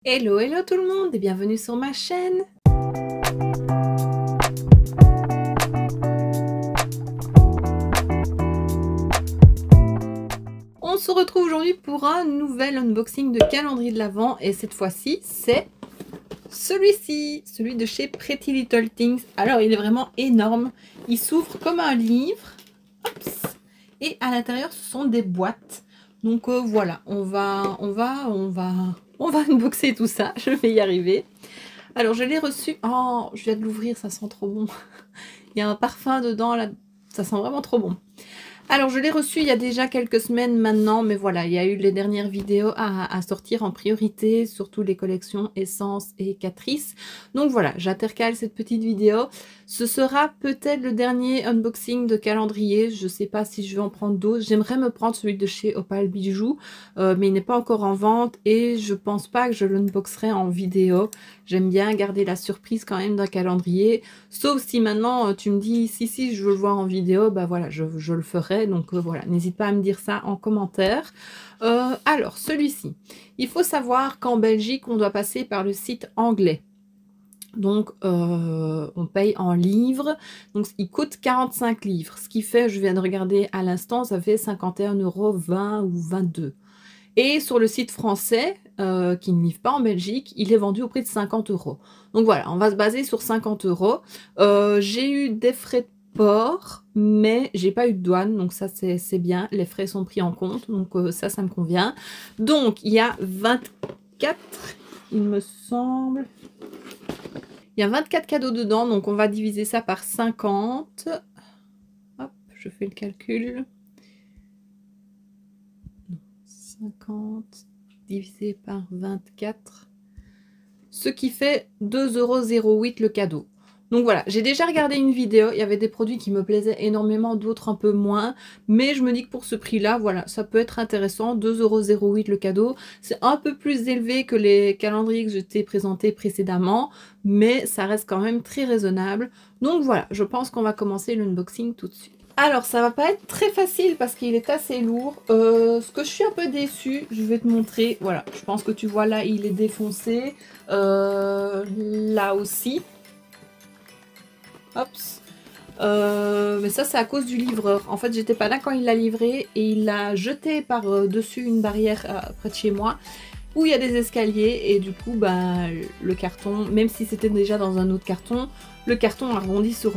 Hello, hello tout le monde et bienvenue sur ma chaîne. On se retrouve aujourd'hui pour un nouvel unboxing de calendrier de l'Avent et cette fois-ci c'est celui-ci, celui de chez Pretty Little Things. Alors il est vraiment énorme, il s'ouvre comme un livre. Hops. Et à l'intérieur ce sont des boîtes. Donc voilà, on va unboxer tout ça, je vais y arriver. Alors je l'ai reçu, oh je viens de l'ouvrir, ça sent trop bon. Il y a un parfum dedans, là, ça sent vraiment trop bon. Alors je l'ai reçu il y a déjà quelques semaines maintenant, mais voilà, il y a eu les dernières vidéos à sortir en priorité, surtout les collections Essence et Catrice. Donc voilà, j'intercale cette petite vidéo. Ce sera peut-être le dernier unboxing de calendrier, je ne sais pas si je vais en prendre d'autres. J'aimerais me prendre celui de chez Opal Bijoux, mais il n'est pas encore en vente et je pense pas que je l'unboxerai en vidéo. J'aime bien garder la surprise quand même d'un calendrier, sauf si maintenant tu me dis si je veux le voir en vidéo, bah voilà, je le ferai. Donc voilà, n'hésite pas à me dire ça en commentaire. Alors celui-ci, il faut savoir qu'en Belgique on doit passer par le site anglais. Donc on paye en livres, donc il coûte 45 livres, ce qui fait, je viens de regarder à l'instant, ça fait 51,20 € ou 22 €. Et sur le site français, qui ne livre pas en Belgique, il est vendu au prix de 50 €. Donc voilà, on va se baser sur 50 €. J'ai eu des frais de port, mais j'ai pas eu de douane, donc ça c'est bien, les frais sont pris en compte, donc ça me convient. Donc il y a 24, il me semble, il y a 24 cadeaux dedans, donc on va diviser ça par 50. Hop, je fais le calcul. 50 divisé par 24, ce qui fait 2,08 € le cadeau. Donc voilà, j'ai déjà regardé une vidéo, il y avait des produits qui me plaisaient énormément, d'autres un peu moins, mais je me dis que pour ce prix-là, voilà, ça peut être intéressant, 2,08 € le cadeau. C'est un peu plus élevé que les calendriers que je t'ai présentés précédemment, mais ça reste quand même très raisonnable. Donc voilà, je pense qu'on va commencer l'unboxing tout de suite. Alors, ça va pas être très facile parce qu'il est assez lourd. Ce que je suis un peu déçue, je vais te montrer. Voilà, je pense que tu vois là, il est défoncé. Là aussi. Hops. Mais ça, c'est à cause du livreur. En fait, j'étais pas là quand il l'a livré et il l'a jeté par-dessus une barrière près de chez moi où il y a des escaliers et du coup, bah, le carton, même si c'était déjà dans un autre carton, le carton a rebondi sur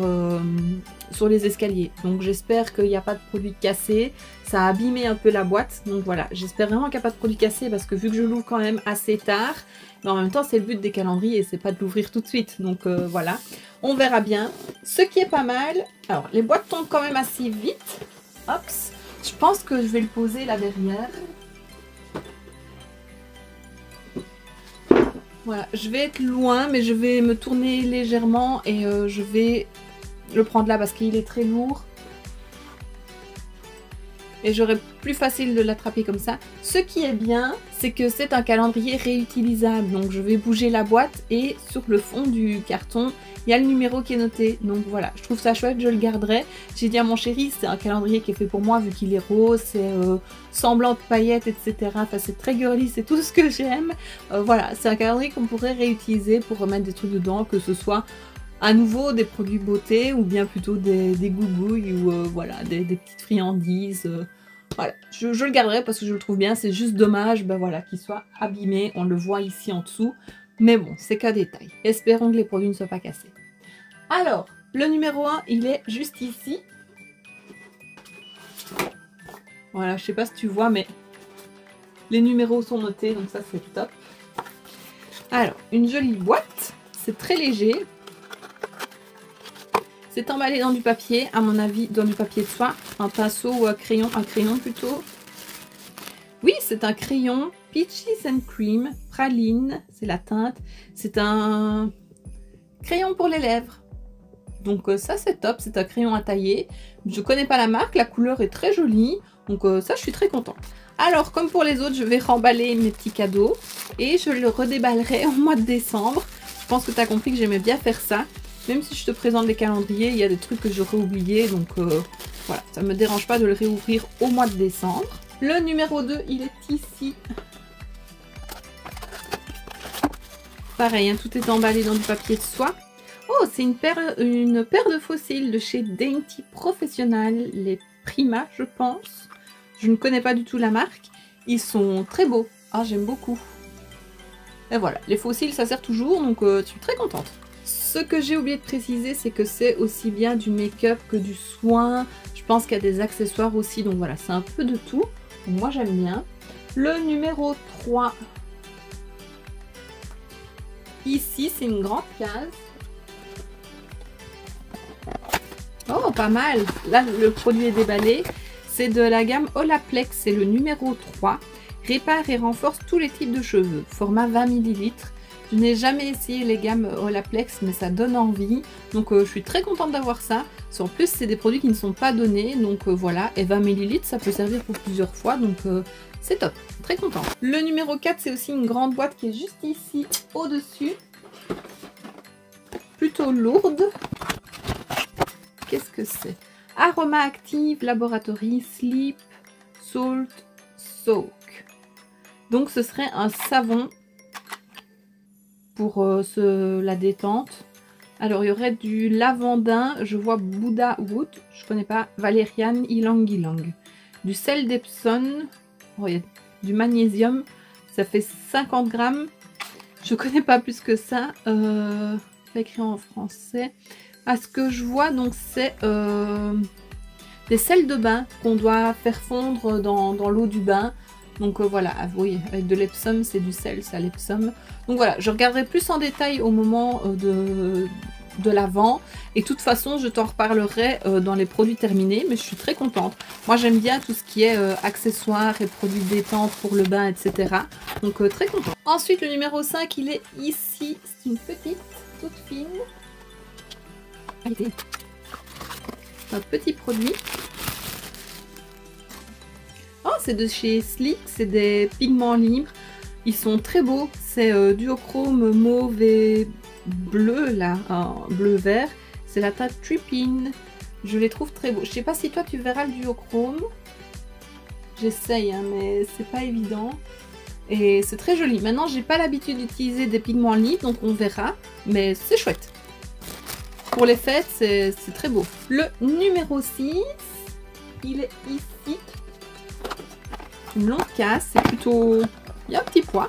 les escaliers. Donc j'espère qu'il n'y a pas de produit cassé. Ça a abîmé un peu la boîte. Donc voilà, j'espère vraiment qu'il n'y a pas de produit cassé parce que vu que je l'ouvre quand même assez tard, mais en même temps c'est le but des calendriers et c'est pas de l'ouvrir tout de suite. Donc voilà, on verra bien. Ce qui est pas mal, alors les boîtes tombent quand même assez vite. Hops, je pense que je vais le poser là derrière. Voilà, je vais être loin, mais je vais me tourner légèrement et je vais le prendre là parce qu'il est très lourd. Et j'aurai plus facile de l'attraper comme ça. Ce qui est bien, c'est que c'est un calendrier réutilisable. Donc je vais bouger la boîte et sur le fond du carton, il y a le numéro qui est noté. Donc voilà, je trouve ça chouette, je le garderai. J'ai dit à mon chéri, c'est un calendrier qui est fait pour moi vu qu'il est rose, c'est semblant de paillettes, etc. Enfin c'est très girly, c'est tout ce que j'aime. Voilà, c'est un calendrier qu'on pourrait réutiliser pour remettre des trucs dedans, que ce soit à nouveau des produits beauté ou bien plutôt des gougouilles ou voilà, des petites friandises. Voilà, je le garderai parce que je le trouve bien. C'est juste dommage ben voilà, qu'il soit abîmé. On le voit ici en dessous. Mais bon, c'est qu'un détail. Espérons que les produits ne soient pas cassés. Alors, le numéro 1, il est juste ici. Voilà, je sais pas si tu vois, mais les numéros sont notés, donc ça c'est top. Alors, une jolie boîte. C'est très léger. C'est emballé dans du papier, à mon avis, dans du papier de soie, un pinceau ou un crayon plutôt. Oui, c'est un crayon Peaches and Cream, praline, c'est la teinte. C'est un crayon pour les lèvres. Donc ça c'est top, c'est un crayon à tailler. Je connais pas la marque, la couleur est très jolie. Donc ça je suis très contente. Alors comme pour les autres, je vais remballer mes petits cadeaux et je le redéballerai au mois de décembre. Je pense que tu as compris que j'aimais bien faire ça. Même si je te présente les calendriers, il y a des trucs que j'aurais oubliés. Donc voilà, ça ne me dérange pas de le réouvrir au mois de décembre. Le numéro 2, il est ici. pareil, hein, tout est emballé dans du papier de soie. Oh, c'est une paire de fossiles de chez Dainty Professional, les Prima, je pense. Je ne connais pas du tout la marque. Ils sont très beaux. Ah, j'aime beaucoup. Et voilà, les fossiles, ça sert toujours, donc je suis très contente. Ce que j'ai oublié de préciser, c'est que c'est aussi bien du make-up que du soin. Je pense qu'il y a des accessoires aussi, donc voilà, c'est un peu de tout. Donc moi, j'aime bien. Le numéro 3. Ici, c'est une grande case. Oh, pas mal. Là, le produit est déballé. C'est de la gamme Olaplex, c'est le numéro 3. Répare et renforce tous les types de cheveux. Format 20 ml. Je n'ai jamais essayé les gammes Olaplex, mais ça donne envie. Donc je suis très contente d'avoir ça. En plus, c'est des produits qui ne sont pas donnés. Donc voilà, et 20 ml, ça peut servir pour plusieurs fois. Donc c'est top, très contente. Le numéro 4, c'est aussi une grande boîte qui est juste ici, au-dessus. Plutôt lourde. Qu'est-ce que c'est? Aroma Active Laboratory Sleep Salt Soak. Donc ce serait un savon pour la détente. Alors il y aurait du lavandin, je vois Buddha Wood, je connais pas, Valériane, Ylang Ylang. Du sel d'Epsom, oh, il y a du magnésium, ça fait 50 grammes. Je connais pas plus que ça. Pas écrit en français. À ce que je vois, donc c'est des sels de bain qu'on doit faire fondre dans l'eau du bain. Donc voilà, oui, avec de l'Epsom, c'est du sel, c'est à l'Epsom. Donc voilà, je regarderai plus en détail au moment de l'avant. Et de toute façon, je t'en reparlerai dans les produits terminés, mais je suis très contente. Moi, j'aime bien tout ce qui est accessoires et produits de détente pour le bain, etc. Donc très contente. Ensuite, le numéro 5, il est ici. C'est une petite, toute fine. Un petit produit. Oh, c'est de chez Sleek, c'est des pigments libres. Ils sont très beaux. C'est duochrome mauve et bleu, là, bleu-vert. C'est la teinte Trippin. Je les trouve très beaux. Je sais pas si toi tu verras le duochrome. J'essaye, hein, mais c'est pas évident. Et c'est très joli. Maintenant, j'ai pas l'habitude d'utiliser des pigments libres, donc on verra. Mais c'est chouette. Pour les fêtes, c'est très beau. Le numéro 6, il est ici. Une longue casse, c'est plutôt... Il y a un petit poids.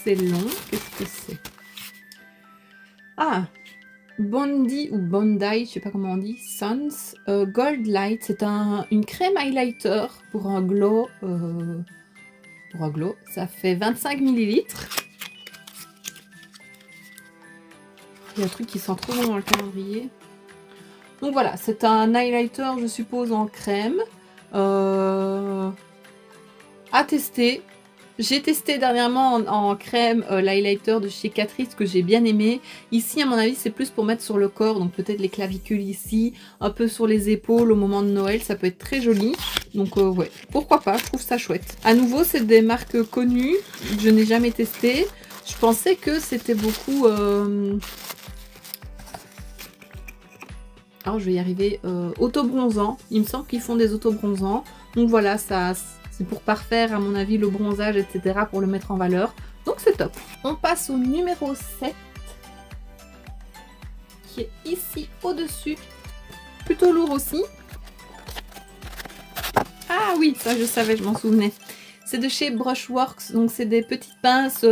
C'est long. Qu'est-ce que c'est? Ah, Bondi ou Bondi, je sais pas comment on dit. Suns Gold Light. C'est une crème highlighter pour un glow. Ça fait 25 ml. Il y a un truc qui sent trop bon dans le calendrier. Donc voilà, c'est un highlighter, je suppose, en crème. À tester. J'ai testé dernièrement en crème l'highlighter de chez Catrice que j'ai bien aimé. Ici, à mon avis, c'est plus pour mettre sur le corps. Donc peut-être les clavicules ici, un peu sur les épaules au moment de Noël. Ça peut être très joli. Donc ouais, pourquoi pas, je trouve ça chouette. À nouveau, c'est des marques connues. Je n'ai jamais testé. Je pensais que c'était beaucoup... Alors je vais y arriver, auto-bronzant. Il me semble qu'ils font des auto-bronzants. Donc voilà, ça c'est pour parfaire à mon avis le bronzage, etc. pour le mettre en valeur. Donc c'est top. On passe au numéro 7. Qui est ici au-dessus. Plutôt lourd aussi. Ah oui, ça je savais, je m'en souvenais. C'est de chez Brushworks. Donc c'est des petites pinces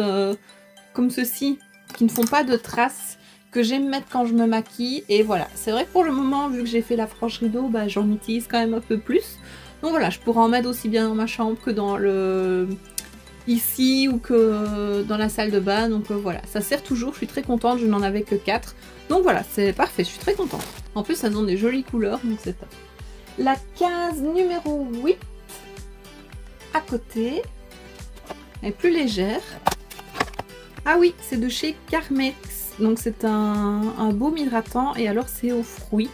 comme ceci qui ne font pas de traces, que j'aime mettre quand je me maquille. Et voilà, c'est vrai que pour le moment, vu que j'ai fait la frange rideau, bah, j'en utilise quand même un peu plus. Donc voilà, je pourrais en mettre aussi bien dans ma chambre que dans ici ou que dans la salle de bain. Donc voilà, ça sert toujours, je suis très contente, je n'en avais que 4. Donc voilà, c'est parfait, je suis très contente. En plus, elles ont des jolies couleurs, donc c'est top. La 15 numéro 8, à côté, elle est plus légère. Ah oui, c'est de chez Carmex. Donc c'est un baume hydratant et alors c'est aux fruits.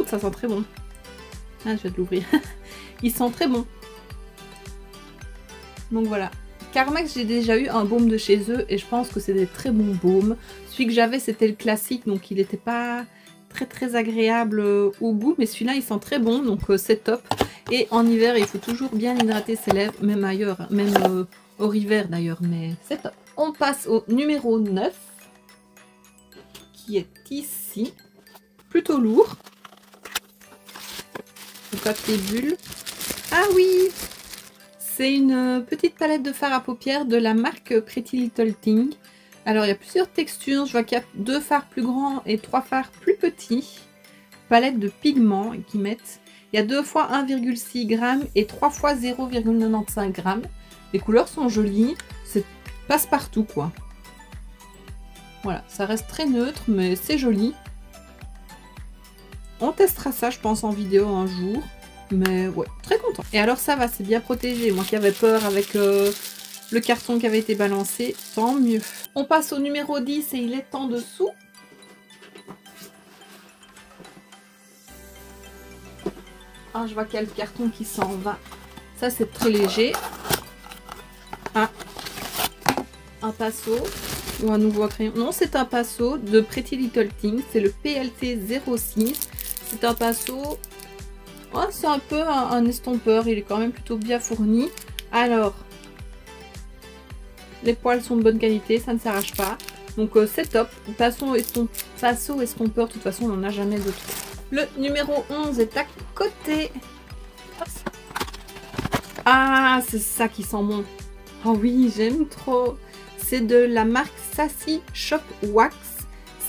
Ça sent très bon. Ah, je vais te l'ouvrir. Il sent très bon. Donc voilà. Carmex, j'ai déjà eu un baume de chez eux et je pense que c'est des très bons baumes. Celui que j'avais, c'était le classique, donc il n'était pas très agréable au goût, mais celui-là il sent très bon, donc c'est top. Et en hiver, il faut toujours bien hydrater ses lèvres, même ailleurs, même hors hiver d'ailleurs, mais c'est top. On passe au numéro 9, qui est ici, plutôt lourd. Le papier bulle. Ah oui! C'est une petite palette de fard à paupières de la marque Pretty Little Thing. Alors il y a plusieurs textures, je vois qu'il y a 2 fards plus grands et 3 fards plus petits. Palette de pigments qui mettent. Il y a 2 fois 1,6 g et 3 fois 0,95 g. Les couleurs sont jolies, c'est passe-partout quoi. Voilà, ça reste très neutre mais c'est joli. On testera ça je pense en vidéo un jour. Mais ouais, très content. Et alors ça va, c'est bien protégé. Moi qui avais peur avec le carton qui avait été balancé, tant mieux. On passe au numéro 10 et il est en dessous. Ah, je vois qu'il y a le carton qui s'en va. Ça, c'est très léger. Ah, un pinceau ou un nouveau crayon. Non, c'est un pinceau de Pretty Little Thing. C'est le PLT 06. C'est un pinceau... Oh, c'est un peu un estompeur. Il est quand même plutôt bien fourni. Alors, les poils sont de bonne qualité. Ça ne s'arrache pas. Donc, c'est top. Pinceau estompeur. De toute façon, on n'en a jamais d'autre. Le numéro 11 est à côté. Ah, c'est ça qui sent bon. Oh oui, j'aime trop. C'est de la marque Sassy Shop Wax.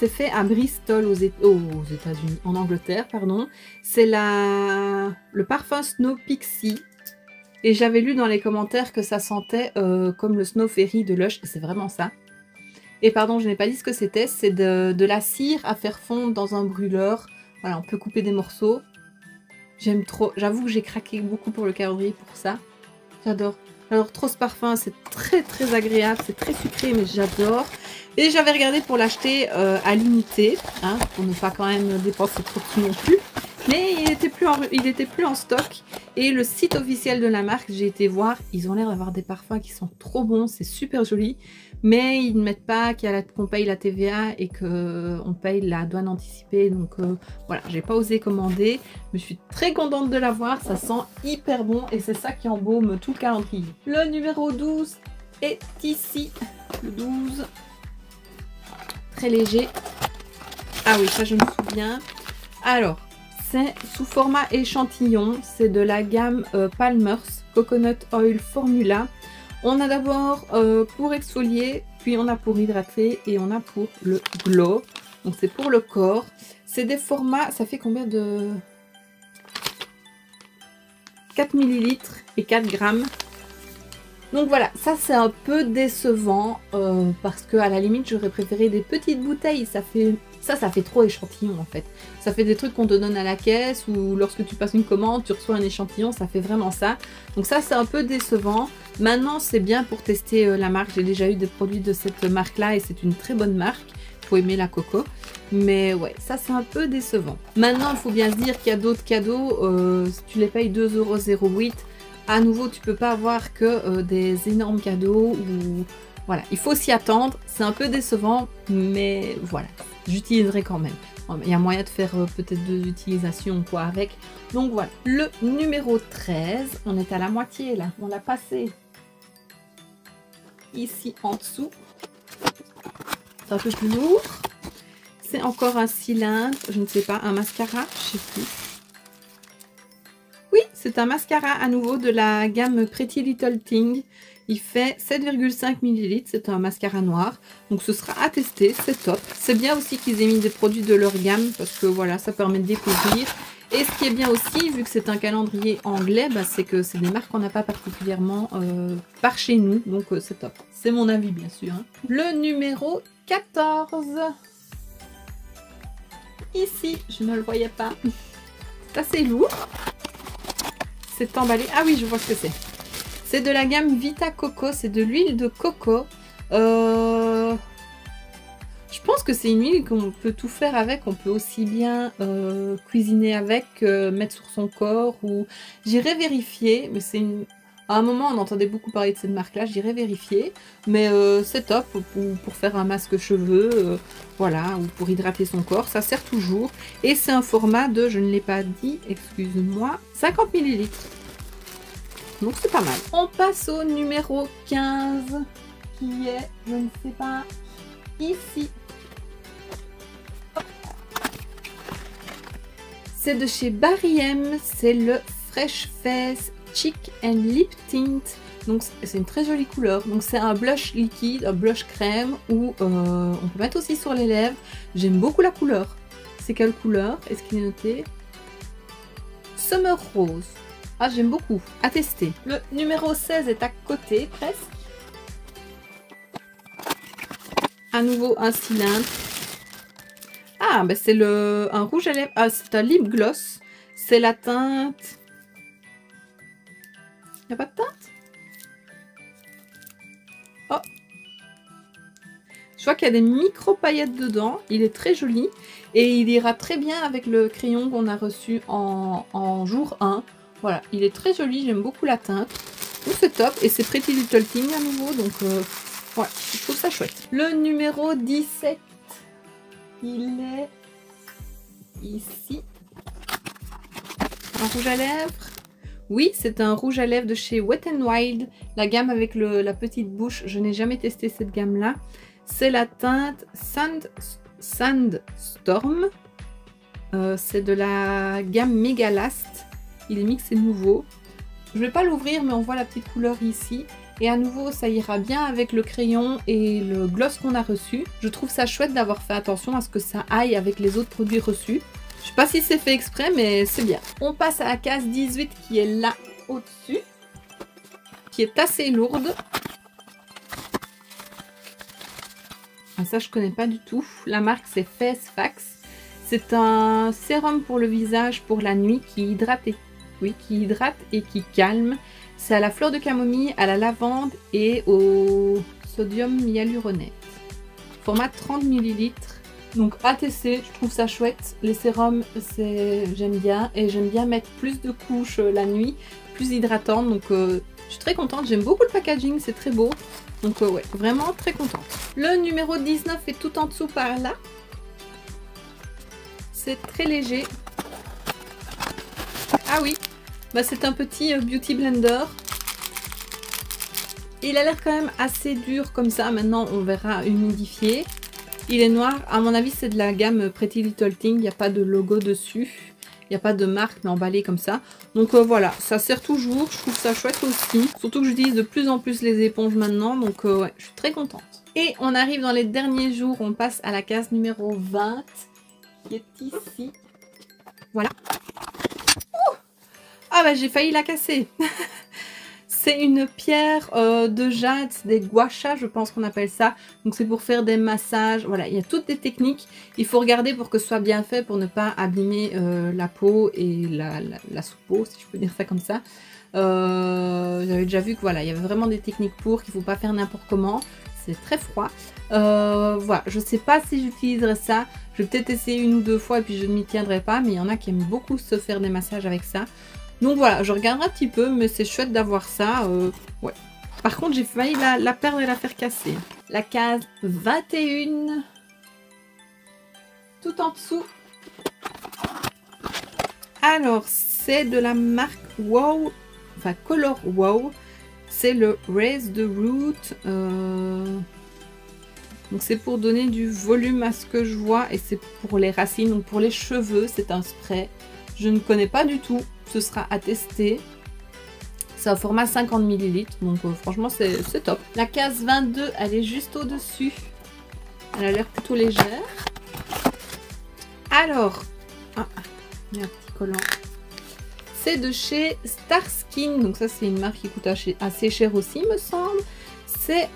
C'est fait à Bristol aux États-Unis, en Angleterre, pardon. C'est le parfum Snow Pixie. Et j'avais lu dans les commentaires que ça sentait comme le Snow Fairy de Lush. Et c'est vraiment ça. Et pardon, je n'ai pas dit ce que c'était. C'est de la cire à faire fondre dans un brûleur. Voilà, on peut couper des morceaux. J'aime trop. J'avoue que j'ai craqué beaucoup pour le calendrier pour ça. J'adore. Alors trop ce parfum, c'est très agréable. C'est très sucré, mais j'adore. Et j'avais regardé pour l'acheter à l'unité. Hein, pour ne pas quand même dépenser trop de sous non plus. Mais il était plus en stock. Et le site officiel de la marque, j'ai été voir. Ils ont l'air d'avoir des parfums qui sont trop bons. C'est super joli. Mais ils ne mettent pas qu'on paye la TVA et qu'on paye la douane anticipée. Donc voilà, j'ai pas osé commander. Mais je suis très contente de l'avoir. Ça sent hyper bon et c'est ça qui embaume tout le calendrier. Le numéro 12 est ici. Le 12. Très léger. Ah oui, ça je me souviens. Alors, c'est sous format échantillon. C'est de la gamme Palmer's Coconut Oil Formula. On a d'abord pour exfolier, puis on a pour hydrater et on a pour le glow. Donc c'est pour le corps. C'est des formats, ça fait combien de... 4 ml et 4 grammes. Donc voilà, ça c'est un peu décevant parce que à la limite j'aurais préféré des petites bouteilles. Ça fait trop échantillon en fait. Ça fait des trucs qu'on te donne à la caisse ou lorsque tu passes une commande, tu reçois un échantillon, ça fait vraiment ça. Donc ça c'est un peu décevant. Maintenant c'est bien pour tester la marque. J'ai déjà eu des produits de cette marque là et c'est une très bonne marque. Il faut aimer la coco. Mais ouais, ça c'est un peu décevant. Maintenant il faut bien se dire qu'il y a d'autres cadeaux. Si tu les payes 2,08 €, à nouveau tu peux pas avoir que des énormes cadeaux ou... Voilà, il faut s'y attendre. C'est un peu décevant, mais voilà. J'utiliserai quand même. Il y a moyen de faire peut-être 2 utilisations quoi avec. Donc voilà. Le numéro 13, on est à la moitié là. On l'a passé. Ici en dessous. C'est un peu plus lourd. C'est encore un cylindre. Je ne sais pas, un mascara. Je sais plus. Oui, c'est un mascara à nouveau de la gamme Pretty Little Thing. Il fait 7,5 ml, c'est un mascara noir. Donc ce sera à tester, c'est top. C'est bien aussi qu'ils aient mis des produits de leur gamme parce que voilà, ça permet de découvrir. Et ce qui est bien aussi, vu que c'est un calendrier anglais, bah, c'est que c'est des marques qu'on n'a pas particulièrement par chez nous. Donc c'est top. C'est mon avis bien sûr. Hein. Le numéro 14. Ici, je ne le voyais pas. C'est assez lourd. C'est emballé. Ah oui, je vois ce que c'est. C'est de la gamme Vita Coco, c'est de l'huile de coco. Je pense que c'est une huile qu'on peut tout faire avec. On peut aussi bien cuisiner avec, mettre sur son corps. Ou j'irai vérifier, mais c'est une... À un moment, on entendait beaucoup parler de cette marque-là, j'irai vérifier. Mais c'est top pour faire un masque cheveux, voilà, ou pour hydrater son corps, ça sert toujours. Et c'est un format de, je ne l'ai pas dit, excuse-moi, 50 ml. Donc c'est pas mal. On passe au numéro 15, qui est, je ne sais pas, ici. C'est de chez Barry M, c'est le Fresh Face Cheek and Lip Tint. Donc c'est une très jolie couleur. Donc c'est un blush liquide, un blush crème où on peut mettre aussi sur les lèvres. J'aime beaucoup la couleur. C'est quelle couleur? Est-ce qu'il est noté? Summer Rose. Ah, j'aime beaucoup. À tester. Le numéro 16 est à côté, presque. À nouveau un cylindre. Ah, ben c'est un rouge à lèvres. Ah, c'est un lip gloss. C'est la teinte. Il n'y a pas de teinte? Oh! Je vois qu'il y a des micro paillettes dedans. Il est très joli. Et il ira très bien avec le crayon qu'on a reçu en jour 1. Voilà, il est très joli. J'aime beaucoup la teinte. Donc c'est top. Et c'est Pretty Little Thing à nouveau. Donc voilà, je trouve ça chouette. Le numéro 17. Il est ici. Un rouge à lèvres. Oui, c'est un rouge à lèvres de chez Wet n Wild. La gamme avec la petite bouche. Je n'ai jamais testé cette gamme-là. C'est la teinte Sandstorm. C'est de la gamme Megalast. Il est mixé nouveau. Je ne vais pas l'ouvrir, mais on voit la petite couleur ici. Et à nouveau, ça ira bien avec le crayon et le gloss qu'on a reçu. Je trouve ça chouette d'avoir fait attention à ce que ça aille avec les autres produits reçus. Je sais pas si c'est fait exprès, mais c'est bien. On passe à la case 18 qui est là au-dessus. Qui est assez lourde. Ah, ça, je connais pas du tout. La marque, c'est Face Fax. C'est un sérum pour le visage pour la nuit qui hydrate et qui calme. C'est à la fleur de camomille, à la lavande et au sodium hyaluronate. Format 30 ml. Donc à tester, je trouve ça chouette. Les sérums, j'aime bien. Et j'aime bien mettre plus de couches la nuit, plus hydratante. Donc je suis très contente. J'aime beaucoup le packaging, c'est très beau. Donc ouais, vraiment très contente. Le numéro 19 est tout en dessous par là. C'est très léger. Ah oui, bah, c'est un petit beauty blender. Il a l'air quand même assez dur comme ça. Maintenant, on verra humidifié. Il est noir. À mon avis, c'est de la gamme Pretty Little Thing. Il n'y a pas de logo dessus. Il n'y a pas de marque, mais emballé comme ça. Donc voilà, ça sert toujours. Je trouve ça chouette aussi. Surtout que j'utilise de plus en plus les éponges maintenant. Donc ouais, je suis très contente. Et on arrive dans les derniers jours. On passe à la case numéro 20. Qui est ici. Voilà. Ouh, ah bah j'ai failli la casser. C'est une pierre de jade, des gua sha, je pense qu'on appelle ça. Donc c'est pour faire des massages. Voilà, il y a toutes des techniques. Il faut regarder pour que ce soit bien fait, pour ne pas abîmer la peau et la sous-peau, si je peux dire ça comme ça. J'avais déjà vu que voilà, il y avait vraiment des techniques pour, qu'il ne faut pas faire n'importe comment. C'est très froid. Voilà, je ne sais pas si j'utiliserai ça. Je vais peut-être essayer une ou deux fois et puis je ne m'y tiendrai pas. Mais il y en a qui aiment beaucoup se faire des massages avec ça. Donc voilà, je regarderai un petit peu, mais c'est chouette d'avoir ça. Ouais. Par contre, j'ai failli la perdre et la faire casser. La case 21. Tout en dessous. Alors, c'est de la marque Wow. Enfin, Color Wow. C'est le Raise the Root. Donc c'est pour donner du volume à ce que je vois. Et c'est pour les racines, donc pour les cheveux. C'est un spray. Je ne connais pas du tout. Ce sera à tester. C'est un format 50 ml. Donc franchement, c'est top. La case 22, elle est juste au-dessus. Elle a l'air plutôt légère. Alors, il y a un petit collant. C'est de chez Starskin. Donc ça, c'est une marque qui coûte assez cher aussi, me semble. C'est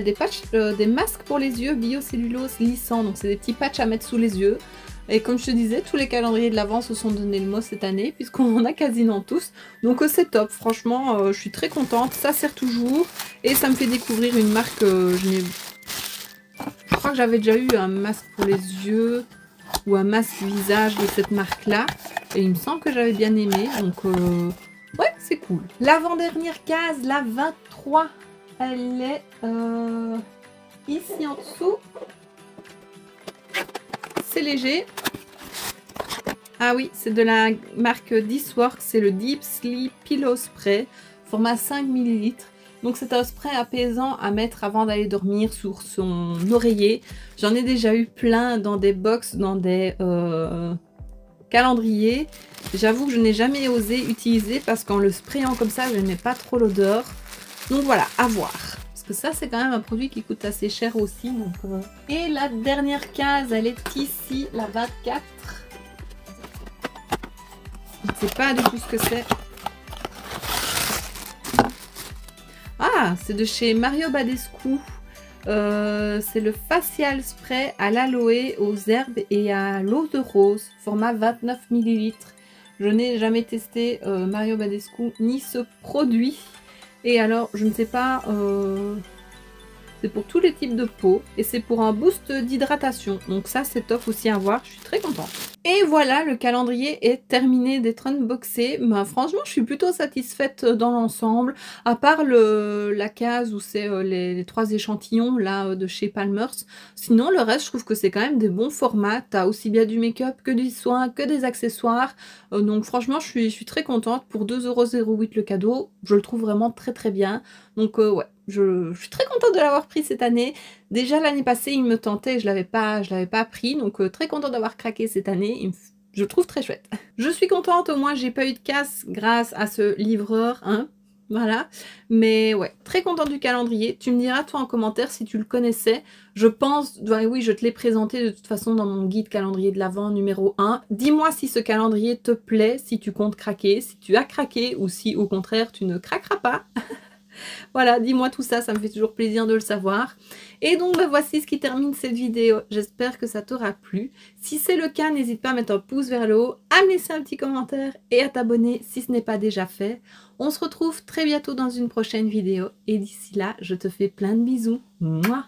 des patchs, des masques pour les yeux biocellulose lissant. Donc c'est des petits patchs à mettre sous les yeux. Et comme je te disais, tous les calendriers de l'Avent se sont donné le mot cette année, puisqu'on en a quasiment tous. Donc c'est top, franchement, je suis très contente. Ça sert toujours. Et ça me fait découvrir une marque je crois que j'avais déjà eu un masque pour les yeux ou un masque visage de cette marque-là. Et il me semble que j'avais bien aimé. Donc Ouais, c'est cool. L'avant-dernière case, la 23, elle est ici en dessous. C'est léger. Ah oui, c'est de la marque Dishworks, c'est le Deep Sleep Pillow Spray, format 5 ml. Donc c'est un spray apaisant à mettre avant d'aller dormir sur son oreiller. J'en ai déjà eu plein dans des box, dans des calendriers. J'avoue que je n'ai jamais osé utiliser parce qu'en le sprayant comme ça, je n'aimais pas trop l'odeur. Donc voilà, à voir. Parce que ça, c'est quand même un produit qui coûte assez cher aussi. Donc, Et la dernière case, elle est ici, la 24. Je ne sais pas du tout ce que c'est. Ah, c'est de chez Mario Badescu. C'est le facial spray à l'aloe, aux herbes et à l'eau de rose, format 29 ml. Je n'ai jamais testé Mario Badescu ni ce produit. Et alors, je ne sais pas, c'est pour tous les types de peau et c'est pour un boost d'hydratation. Donc ça, c'est top aussi à voir. Je suis très contente. Et voilà, le calendrier est terminé d'être unboxé. Ben, franchement, je suis plutôt satisfaite dans l'ensemble. À part la case où c'est les 3 échantillons là de chez Palmer's. Sinon, le reste, je trouve que c'est quand même des bons formats. T'as aussi bien du make-up que du soin, que des accessoires. Donc franchement, je suis très contente. Pour 2,08 € le cadeau, je le trouve vraiment très très bien. Donc ouais. Je suis très contente de l'avoir pris cette année. Déjà l'année passée, il me tentait, je l'avais pas pris. Donc très contente d'avoir craqué cette année. Je le trouve très chouette. Je suis contente, au moins j'ai pas eu de casse grâce à ce livreur. Hein, voilà. Mais ouais, très contente du calendrier. Tu me diras toi en commentaire si tu le connaissais. Je pense, ben oui, je te l'ai présenté de toute façon dans mon guide calendrier de l'Avent numéro 1. Dis-moi si ce calendrier te plaît, si tu comptes craquer, si tu as craqué ou si au contraire tu ne craqueras pas. Voilà, dis-moi tout ça, ça me fait toujours plaisir de le savoir. Et donc, ben, voici ce qui termine cette vidéo. J'espère que ça t'aura plu. Si c'est le cas, n'hésite pas à mettre un pouce vers le haut, à me laisser un petit commentaire et à t'abonner si ce n'est pas déjà fait. On se retrouve très bientôt dans une prochaine vidéo. Et d'ici là, je te fais plein de bisous. Mouah.